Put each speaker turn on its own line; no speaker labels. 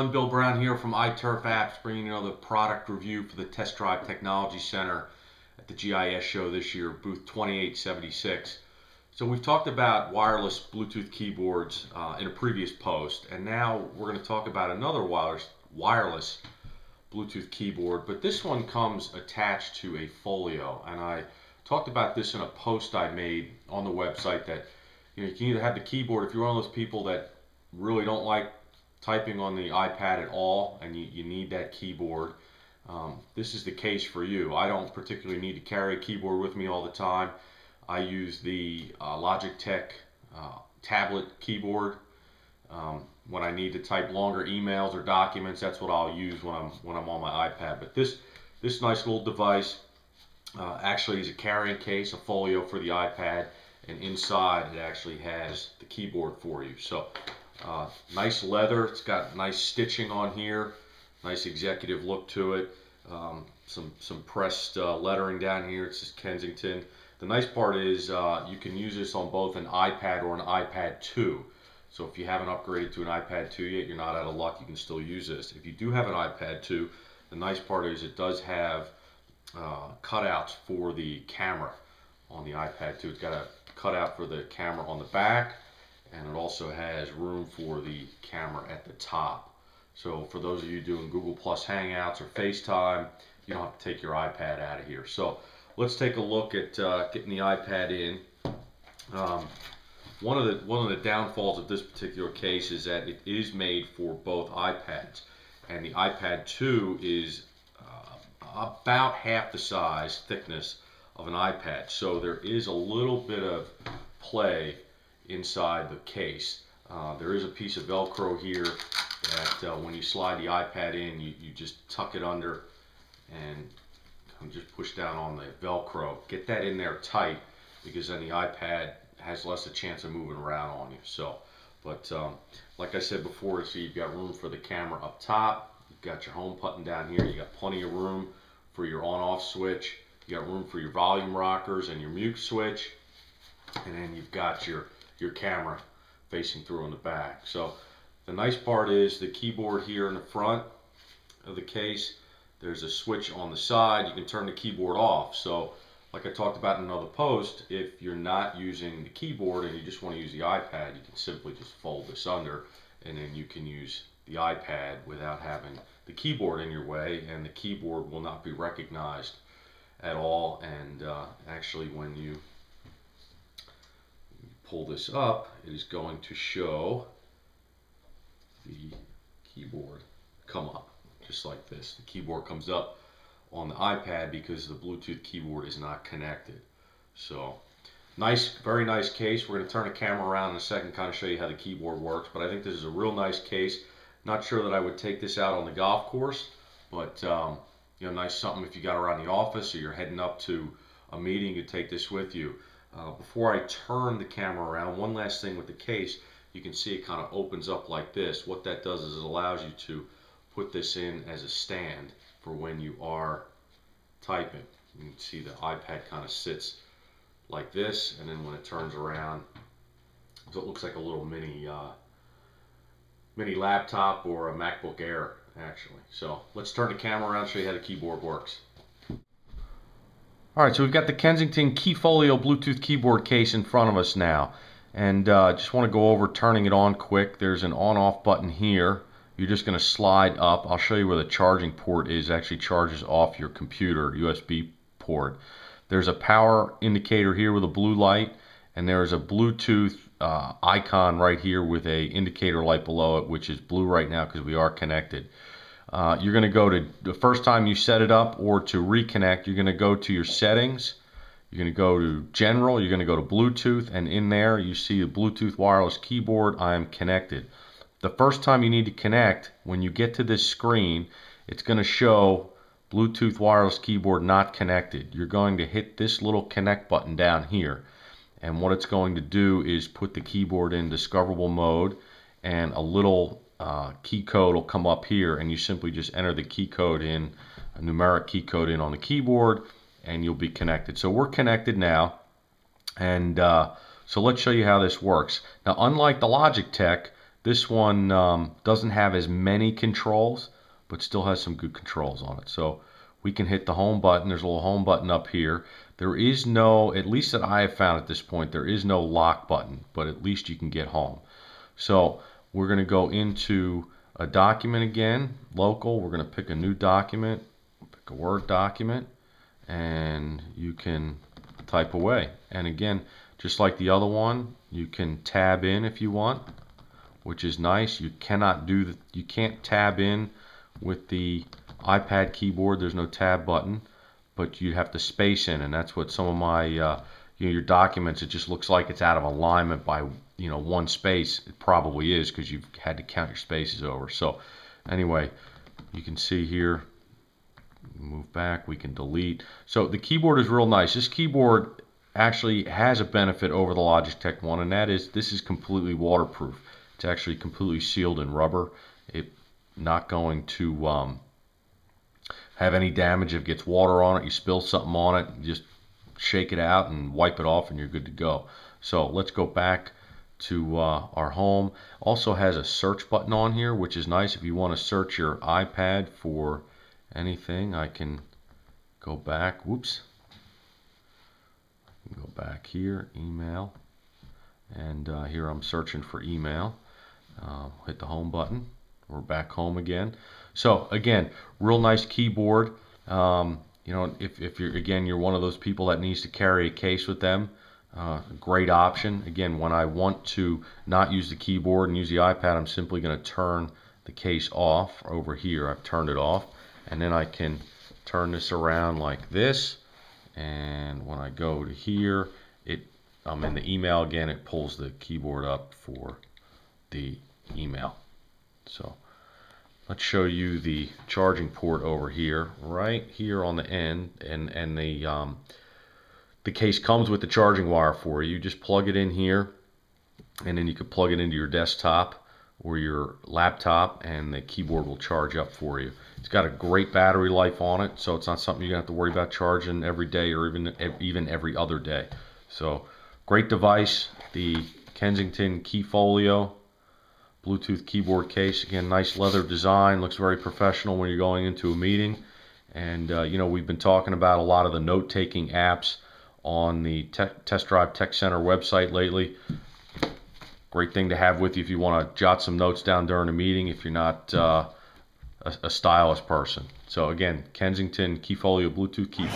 everyone, Bill Brown here from iTurf Apps, bringing you another product review for the Test Drive Technology Center at the GIS show this year, booth 2876. So we've talked about wireless Bluetooth keyboards in a previous post, and now we're going to talk about another wireless Bluetooth keyboard, but this one comes attached to a Folio, and I talked about this in a post I made on the website that you can either have the keyboard if you're one of those people that really don't like typing on the iPad at all and you need that keyboard. This is the case for you. I don't particularly need to carry a keyboard with me all the time. I use the Logitech tablet keyboard. When I need to type longer emails or documents, that's what I'll use when I'm on my iPad. But this nice little device actually is a carrying case, a Folio for the iPad, and inside it actually has the keyboard for you. So nice leather. It's got nice stitching on here, nice executive look to it. Some pressed lettering down here. It says Kensington. The nice part is you can use this on both an iPad or an iPad 2. So if you haven't upgraded to an iPad 2 yet, you're not out of luck. You can still use this. If you do have an iPad 2, the nice part is it does have cutouts for the camera on the iPad 2. It's got a cutout for the camera on the back, and it also has room for the camera at the top. So for those of you doing Google Plus Hangouts or FaceTime, you don't have to take your iPad out of here. So let's take a look at getting the iPad in. One of the downfalls of this particular case is that it is made for both iPads, and the iPad 2 is about half the size thickness of an iPad, so there is a little bit of play inside the case. There is a piece of Velcro here that when you slide the iPad in, you just tuck it under and just push down on the Velcro. Get that in there tight, because then the iPad has less a chance of moving around on you. So, but like I said before, so you've got room for the camera up top. You've got your home button down here. You got plenty of room for your on-off switch. You got room for your volume rockers and your mute switch, and then you've got your camera facing through in the back. So the nice part is the keyboard here in the front of the case. There's a switch on the side. You can turn the keyboard off. So like I talked about in another post, if you're not using the keyboard and you just want to use the iPad, you can simply just fold this under, and then you can use the iPad without having the keyboard in your way, and the keyboard will not be recognized at all. And actually, when you pull this up, it is going to show the keyboard come up just like this. The keyboard comes up on the iPad because the Bluetooth keyboard is not connected. So nice, very nice case. We're going to turn the camera around in a second, kind of show you how the keyboard works, but I think this is a real nice case. Not sure that I would take this out on the golf course, but you know, nice something if you got around the office or you're heading up to a meeting, you take this with you. Before I turn the camera around, one last thing with the case, you can see it kind of opens up like this. What that does is it allows you to put this in as a stand for when you are typing. You can see the iPad kind of sits like this, and then when it turns around, so it looks like a little mini laptop or a MacBook Air actually. So let's turn the camera around and show you how the keyboard works. Alright, so we've got the Kensington KeyFolio Bluetooth keyboard case in front of us now, and just want to go over turning it on quick. There's an on-off button here. You're just going to slide up. I'll show you where the charging port is. It actually charges off your computer, USB port. There's a power indicator here with a blue light, and there's a Bluetooth icon right here with a indicator light below it, which is blue right now because we are connected. You're going to go to the first time you set it up, or to reconnect, you're going to go to your settings. You're going to go to general. You're going to go to Bluetooth, and in there you see the Bluetooth wireless keyboard. I am connected. The first time you need to connect, when you get to this screen, it's going to show Bluetooth wireless keyboard not connected. You're going to hit this little connect button down here, and what it's going to do is put the keyboard in discoverable mode, and a little key code will come up here, and you simply just enter the key code in, a numeric key code in on the keyboard, and you'll be connected. So we're connected now, and so let's show you how this works. Now, unlike the Logitech, This one doesn't have as many controls, but still has some good controls on it. So we can hit the home button. There's a little home button up here. There is no, at least that I have found at this point, there is no lock button, but at least you can get home. So we're going to go into a document again, local. We're going to pick a new document, pick a Word document, and you can type away. And again, just like the other one, you can tab in if you want, which is nice. You cannot do the, you can't tab in with the iPad keyboard. There's no tab button, but you have to space in, and that's what some of my your documents, it just looks like it's out of alignment by one space. It probably is, because you've had to count your spaces over. So anyway, you can see here, move back, we can delete. So the keyboard is real nice. This keyboard actually has a benefit over the Logitech one, and that is this is completely waterproof. It's actually completely sealed in rubber. It's not going to have any damage if it gets water on it. You spill something on it, you just shake it out and wipe it off and you're good to go. So let's go back to our home. Also has a search button on here, which is nice if you want to search your iPad for anything. I can go back, whoops, go back here, email, and here I'm searching for email. Hit the home button. We're back home again. So again, real nice keyboard. If you're one of those people that needs to carry a case with them, great option. Again, when I want to not use the keyboard and use the iPad, I'm simply going to turn the case off over here. I've turned it off, and then I can turn this around like this, and when I go to here, I'm in the email again, it pulls the keyboard up for the email. So let's show you the charging port over here, right here on the end, and the case comes with the charging wire for you. You just plug it in here, and then you can plug it into your desktop or your laptop, and the keyboard will charge up for you. It's got a great battery life on it, so it's not something you're gonna have to worry about charging every day or even every other day. So great device, the Kensington KeyFolio Bluetooth keyboard case. Again, nice leather design, looks very professional when you're going into a meeting. And we've been talking about a lot of the note-taking apps on the Test Drive Tech Center website lately. Great thing to have with you if you want to jot some notes down during a meeting, if you're not a stylus person. So again, Kensington KeyFolio Bluetooth keyboard.